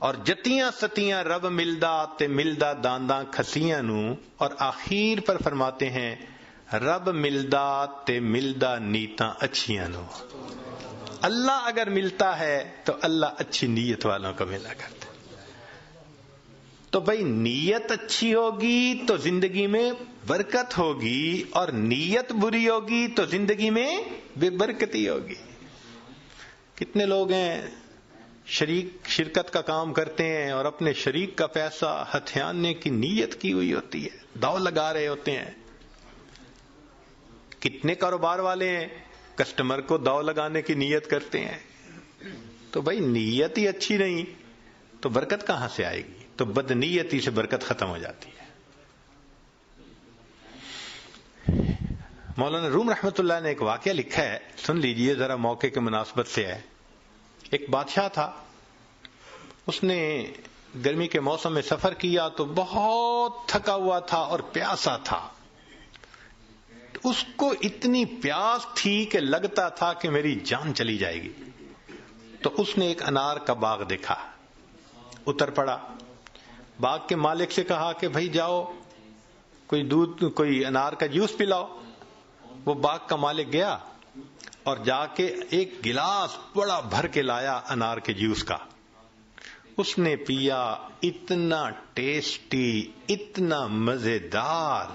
اور جتیاں ستیاں رب ملدا تے ملدا دانداں کھسیاں نو. اور آخر پر فرماتے ہیں رب ملدا تے ملدا نیتاں اچھیاں نو. اللہ اگر ملتا ہے تو اللہ اچھی نیت والوں کو ملا کرتا. تو بھئی نیت اچھی ہوگی تو زندگی میں برکت ہوگی، اور نیت بری ہوگی تو زندگی میں بے برکتی ہوگی. کتنے لوگ ہیں شرکت کا کام کرتے ہیں اور اپنے شریک کا پیسہ ہتھیانے کی نیت کی ہوئی ہوتی ہے، داؤ لگا رہے ہوتے ہیں. کتنے کاروبار والے ہیں کسٹمر کو داؤ لگانے کی نیت کرتے ہیں. تو بھائی نیت ہی اچھی نہیں تو برکت کہاں سے آئے گی؟ تو بدنیتی سے برکت ختم ہو جاتی ہے. مولانا روم رحمۃ اللہ نے ایک واقعہ لکھا ہے، سن لیجئے ذرا، موقع کے مناسبت سے ہے. ایک بادشاہ تھا، اس نے گرمی کے موسم میں سفر کیا تو بہت تھکا ہوا تھا اور پیاسا تھا. اس کو اتنی پیاس تھی کہ لگتا تھا کہ میری جان چلی جائے گی. تو اس نے ایک انار کا باغ دیکھا، اتر پڑا، باغ کے مالک سے کہا کہ بھائی جاؤ کوئی انار کا جوس پلاؤ. وہ باغ کا مالک گیا اور جا کے ایک گلاس بڑا بھر کے لایا انار کے جوس کا. اس نے پیا، اتنا ٹیسٹی، اتنا مزیدار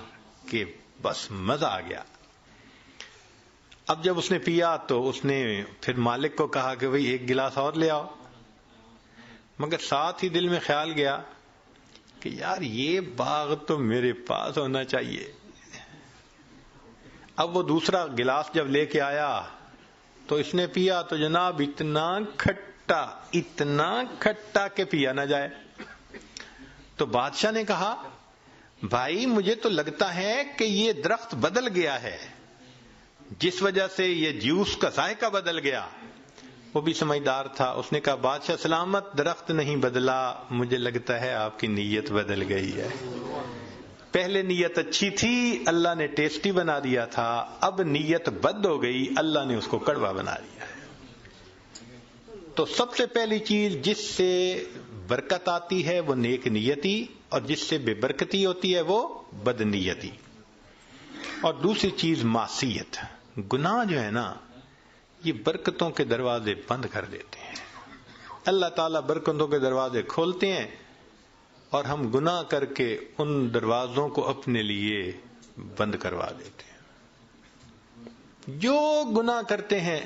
کہ بس مزہ آ گیا. اب جب اس نے پیا تو اس نے پھر مالک کو کہا کہ بھئی ایک گلاس اور لے آؤ. مگر ساتھ ہی دل میں خیال گیا کہ یار یہ باغ تو میرے پاس ہونا چاہیے. اب وہ دوسرا گلاس جب لے کے آیا تو اس نے پیا تو جناب اتنا کھٹا کہ پیا نہ جائے. تو بادشاہ نے کہا بھائی مجھے تو لگتا ہے کہ یہ درخت بدل گیا ہے، جس وجہ سے یہ جوس کا ذائقہ بدل گیا. وہ بھی سمجھدار تھا، اس نے کہا بادشاہ سلامت، درخت نہیں بدلا، مجھے لگتا ہے آپ کی نیت بدل گئی ہے. پہلے نیت اچھی تھی، اللہ نے ٹیسٹی بنا دیا تھا، اب نیت بد ہو گئی، اللہ نے اس کو کڑوا بنا دیا. تو سب سے پہلی چیز جس سے برکت آتی ہے وہ نیک نیتی، اور جس سے بے برکتی ہوتی ہے وہ بد نیتی. اور دوسری چیز معصیت، گناہ جو ہے نا یہ برکتوں کے دروازے بند کر دیتے ہیں. اللہ تعالیٰ برکتوں کے دروازے کھولتے ہیں اور ہم گناہ کر کے ان دروازوں کو اپنے لیے بند کروا دیتے ہیں. جو گناہ کرتے ہیں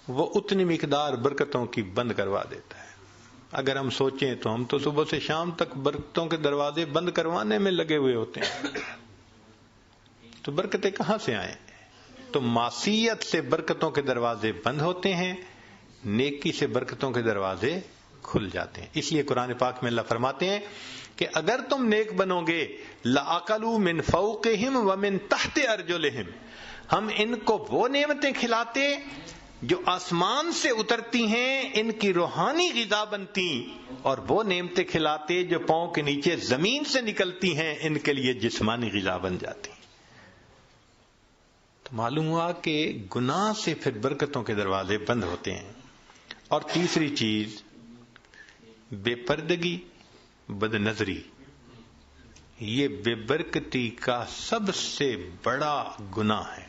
وہ اتنی مقدار برکتوں کی بند کروا دیتا ہے. اگر ہم سوچیں تو ہم تو صبح سے شام تک برکتوں کے دروازے بند کروانے میں لگے ہوئے ہوتے ہیں، تو برکتیں کہاں سے آئیں؟ تو معصیت سے برکتوں کے دروازے بند ہوتے ہیں، نیکی سے برکتوں کے دروازے کھل جاتے ہیں. اس لیے قرآن پاک میں اللہ فرماتے ہیں کہ اگر تم نیک بنو گے لَأَكَلُوا مِن فَوْقِهِمْ وَمِن تَحْتِ أَرْجُلِهِمْ، ہم ان کو وہ نعمتیں کھلاتے جو آسمان سے اترتی ہیں، ان کی روحانی غذا بنتی، اور وہ نعمتیں کھلاتے جو پاؤں کے نیچے زمین سے نکلتی ہیں، ان کے لیے جسمانی غذا بن جاتی. تو معلوم ہوا کہ گناہ سے پھر برکتوں کے دروازے بند ہوتے ہیں. اور تیسری چیز بے پردگی، بد نظری، یہ بے برکتی کا سب سے بڑا گناہ ہے.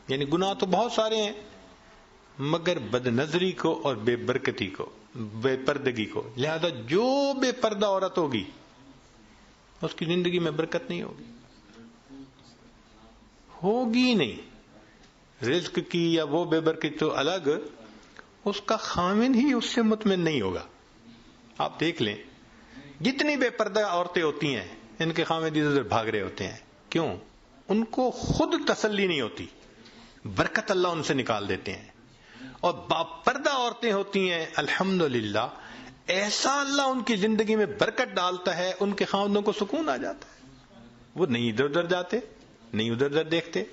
یعنی گناہ تو بہت سارے ہیں مگر بد نظری کو اور بے برکتی کو، بے پردگی کو، لہذا جو بے پردہ عورت ہوگی اس کی زندگی میں برکت نہیں ہوگی نہیں. رزق کی یا وہ بے برکت تو الگ، اس کا خامن ہی اس سے مطمئن نہیں ہوگا. آپ دیکھ لیں جتنی بے پردہ عورتیں ہوتی ہیں ان کے خامن ادھر ادھر بھاگ رہے ہوتے ہیں. کیوں؟ ان کو خود تسلی نہیں ہوتی، برکت اللہ ان سے نکال دیتے ہیں. اور باپردہ عورتیں ہوتی ہیں الحمدللہ، ایسا اللہ ان کی زندگی میں برکت ڈالتا ہے، ان کے خاوندوں کو سکون آ جاتا ہے، وہ نہیں ادھر ادھر جاتے، نہیں ادھر ادھر دیکھتے.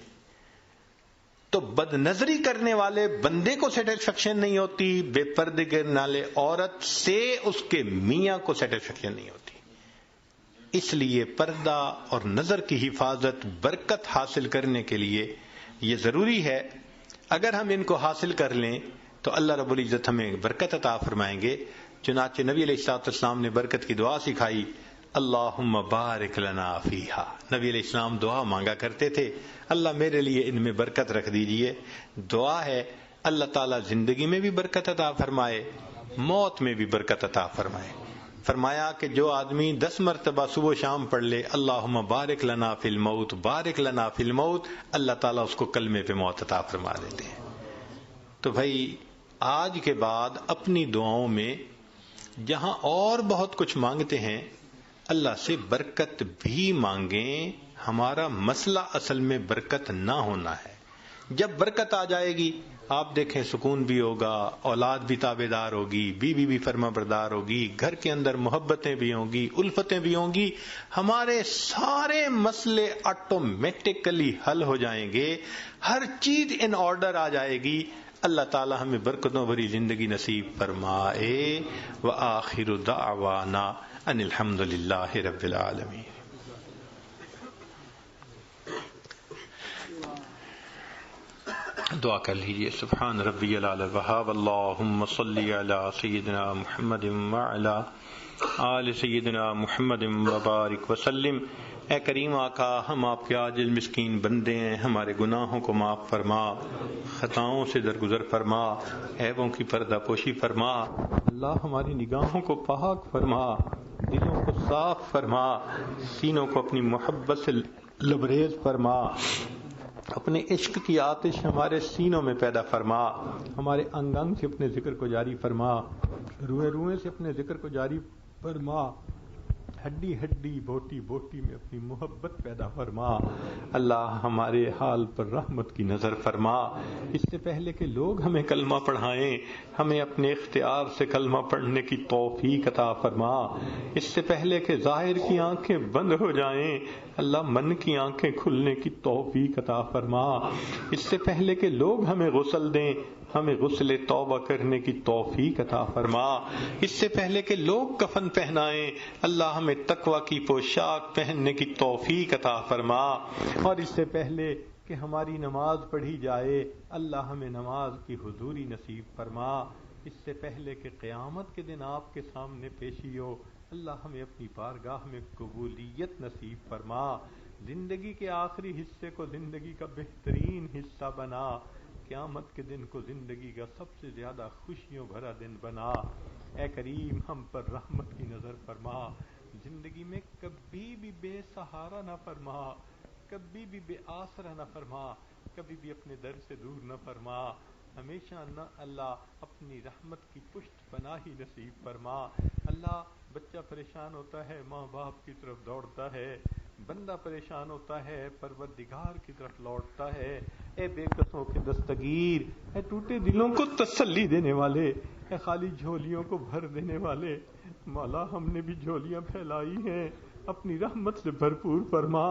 تو بد نظری کرنے والے بندے کو سیٹسفیکشن نہیں ہوتی، بے پردے کرنے والے عورت سے اس کے میاں کو سیٹسفیکشن نہیں ہوتی. اس لیے پردہ اور نظر کی حفاظت برکت حاصل کرنے کے لیے یہ ضروری ہے. اگر ہم ان کو حاصل کر لیں تو اللہ رب العزت ہمیں برکت عطا فرمائیں گے. چنانچہ نبی علیہ السلام نے برکت کی دعا سکھائی، اللہم بارک لنا فیہا. نبی علیہ السلام دعا مانگا کرتے تھے، اللہ میرے لیے ان میں برکت رکھ دیجئے. دعا ہے اللہ تعالیٰ زندگی میں بھی برکت عطا فرمائے، موت میں بھی برکت عطا فرمائے. فرمایا کہ جو آدمی 10 مرتبہ صبح و شام پڑھ لے اللہم بارک لنا فی الموت، بارک لنا فی الموت، اللہ تعالیٰ اس کو کلمے پہ موت عطا فرما دیتے ہیں. تو بھائی آج کے بعد اپنی دعاؤں میں جہاں اور بہت کچھ مانگتے ہیں اللہ سے برکت بھی مانگیں. ہمارا مسئلہ اصل میں برکت نہ ہونا ہے. جب برکت آ جائے گی آپ دیکھیں سکون بھی ہوگا، اولاد بھی تابع دار ہوگی، بیوی بھی فرما بردار ہوگی، گھر کے اندر محبتیں بھی ہوں گی، الفتیں بھی ہوں گی، ہمارے سارے مسئلے آٹومیٹکلی حل ہو جائیں گے، ہر چیز ان آرڈر آ جائے گی. اللہ تعالی ہمیں برکتوں بھری زندگی نصیب فرمائے. وآخر دعوانا ان الحمد للہ رب العالمین. دعا کر لیجیے. سبحان ربی العلی الوہاب. اللہم صلی علی سیدنا محمد وعلی آل سیدنا محمد وبارک وسلم. اے کریم آقا، ہم آپ کے عاجز مسکین بندے ہیں، ہمارے گناہوں کو معاف فرما، خطاؤں سے درگزر فرما، عیبوں کی پردہ پوشی فرما. اللہ ہماری نگاہوں کو پاک فرما، دلوں کو صاف فرما، سینوں کو اپنی محبت سے لبریز فرما، اپنے عشق کی آتش ہمارے سینوں میں پیدا فرما، ہمارے انگ انگ سے اپنے ذکر کو جاری فرما، روئے روئے سے اپنے ذکر کو جاری فرما، ہڈی ہڈی بوٹی بوٹی میں اپنی محبت پیدا فرما. اللہ ہمارے حال پر رحمت کی نظر فرما. اس سے پہلے کہ لوگ ہمیں کلمہ پڑھائیں ہمیں اپنے اختیار سے کلمہ پڑھنے کی توفیق عطا فرما. اس سے پہلے کہ ظاہر کی آنکھیں بند ہو جائیں اللہ من کی آنکھیں کھلنے کی توفیق عطا فرما. اس سے پہلے کہ لوگ ہمیں غسل دیں ہمیں غسل توبہ کرنے کی توفیق عطا فرما. اس سے پہلے کہ لوگ کفن پہنائیں اللہ ہمیں تقوی کی پوشاک پہننے کی توفیق عطا فرما. اور اس سے پہلے کہ ہماری نماز پڑھی جائے اللہ ہمیں نماز کی حضوری نصیب فرما. اس سے پہلے کہ قیامت کے دن آپ کے سامنے پیشی ہو اللہ ہمیں اپنی بارگاہ میں قبولیت نصیب فرما. زندگی کے آخری حصے کو زندگی کا بہترین حصہ بنا، قیامت کے دن کو زندگی کا سب سے زیادہ خوشیوں بھرا دن بنا. اے کریم ہم پر رحمت کی نظر فرما، زندگی میں کبھی بھی بے سہارا نہ فرما، کبھی بھی بے آسرا نہ فرما، کبھی بھی اپنے در سے دور نہ فرما. ہمیشہ نہ اللہ اپنی رحمت کی پشت پناہی نصیب فرما. اللہ بچہ پریشان ہوتا ہے ماں باپ کی طرف دوڑتا ہے، بندہ پریشان ہوتا ہے پروردگار کی طرف لوٹتا ہے. اے بے کسوں کے دستگیر، اے ٹوٹے دلوں کو تسلی دینے والے، اے خالی جھولیوں کو بھر دینے والے، مولا ہم نے بھی جھولیاں پھیلائی ہیں اپنی رحمت سے بھرپور فرما.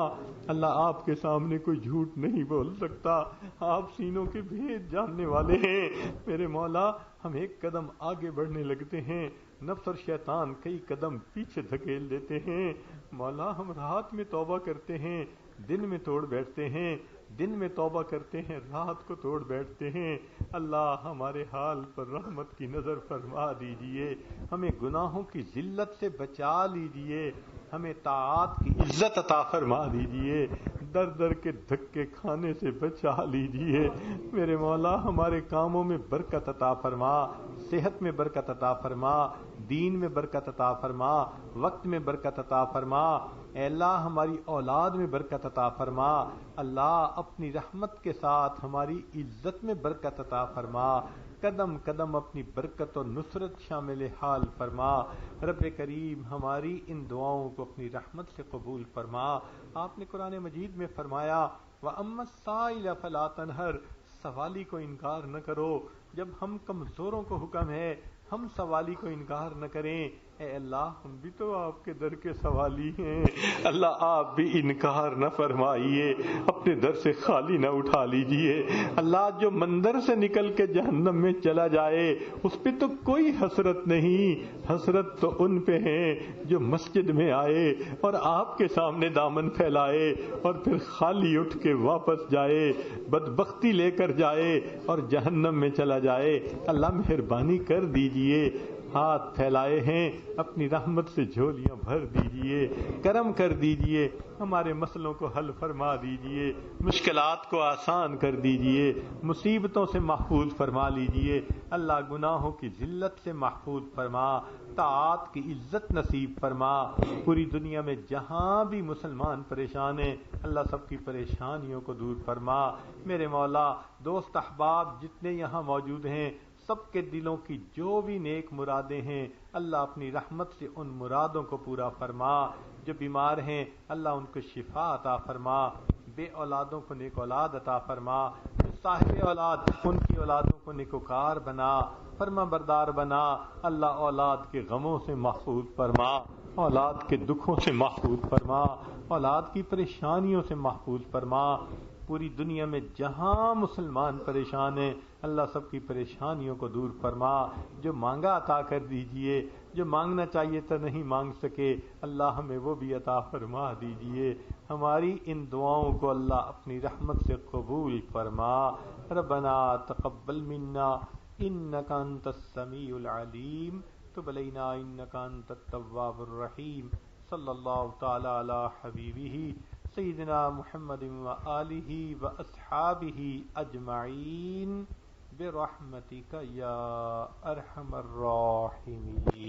اللہ آپ کے سامنے کوئی جھوٹ نہیں بول سکتا، آپ سینوں کے بھید جاننے والے ہیں. میرے مولا ہم ایک قدم آگے بڑھنے لگتے ہیں، نفس اور شیطان کئی قدم پیچھے دھکیل دیتے ہیں. مولا ہم رات میں توبہ کرتے ہیں دن میں توڑ بیٹھتے ہیں، دن میں توبہ کرتے ہیں رات کو توڑ بیٹھتے ہیں. اللہ ہمارے حال پر رحمت کی نظر فرما دیجئے، ہمیں گناہوں کی ذلت سے بچا لیجئے، ہمیں طاعات کی عزت عطا فرما دیجئے، در در کے دھکے کھانے سے بچا لیجئے. میرے مولا ہمارے کاموں میں برکت عطا فرما، صحت میں برکت عطا فرما، دین میں برکت عطا فرما، وقت میں برکت عطا فرما. اے اللہ ہماری اولاد میں برکت عطا فرما. اللہ اپنی رحمت کے ساتھ ہماری عزت میں برکت عطا فرما، قدم قدم اپنی برکت اور نصرت شامل حال فرما. رب کریم ہماری ان دعاؤں کو اپنی رحمت سے قبول فرما. آپ نے قرآن مجید میں فرمایا وَأَمَّا السَّائِلَ فَلَا تَنْهَرْ، سوالی کو انکار نہ کرو. جب ہم کمزوروں کو حکم ہے ہم سوالی کو انکار نہ کریں. اے اللہ ہم بھی تو آپ کے در کے سوالی ہیں، اللہ آپ بھی انکار نہ فرمائیے، اپنے در سے خالی نہ اٹھا لیجئے. اللہ جو مندر سے نکل کے جہنم میں چلا جائے اس پہ تو کوئی حسرت نہیں، حسرت تو ان پہ ہیں جو مسجد میں آئے اور آپ کے سامنے دامن پھیلائے اور پھر خالی اٹھ کے واپس جائے، بدبختی لے کر جائے اور جہنم میں چلا جائے. اللہ مہربانی کر دیجئے، ہاتھ پھیلائے ہیں اپنی رحمت سے جھولیاں بھر دیجئے، کرم کر دیجئے، ہمارے مسئلوں کو حل فرما دیجئے، مشکلات کو آسان کر دیجئے، مصیبتوں سے محفوظ فرما لیجئے. اللہ گناہوں کی ذلت سے محفوظ فرما، طاعات کی عزت نصیب فرما. پوری دنیا میں جہاں بھی مسلمان پریشان ہیں اللہ سب کی پریشانیوں کو دور فرما. میرے مولا دوست احباب جتنے یہاں موجود ہیں سب کے دلوں کی جو بھی نیک مرادیں ہیں اللہ اپنی رحمت سے ان مرادوں کو پورا فرما. جو بیمار ہیں اللہ ان کو شفا عطا فرما. بے اولادوں کو نیک اولاد عطا فرما. جو صاحب اولاد ان کی اولادوں کو نیکوکار بنا، فرما بردار بنا. اللہ اولاد کے غموں سے محفوظ فرما، اولاد کے دکھوں سے محفوظ فرما، اولاد کی پریشانیوں سے محفوظ فرما. پوری دنیا میں جہاں مسلمان پریشان ہیں اللہ سب کی پریشانیوں کو دور فرما. جو مانگا عطا کر دیجئے، جو مانگنا چاہیے تو نہیں مانگ سکے اللہ ہمیں وہ بھی عطا فرما دیجئے. ہماری ان دعاؤں کو اللہ اپنی رحمت سے قبول فرما. ربنا تقبل منا انک انت السمیع العلیم تب علینا انک انت التواب الرحیم. صلی اللہ تعالی علی حبیبہ سیدنا محمد وآلہ واصحابہ اجمعین برحمتک یا ارحم الراحمین.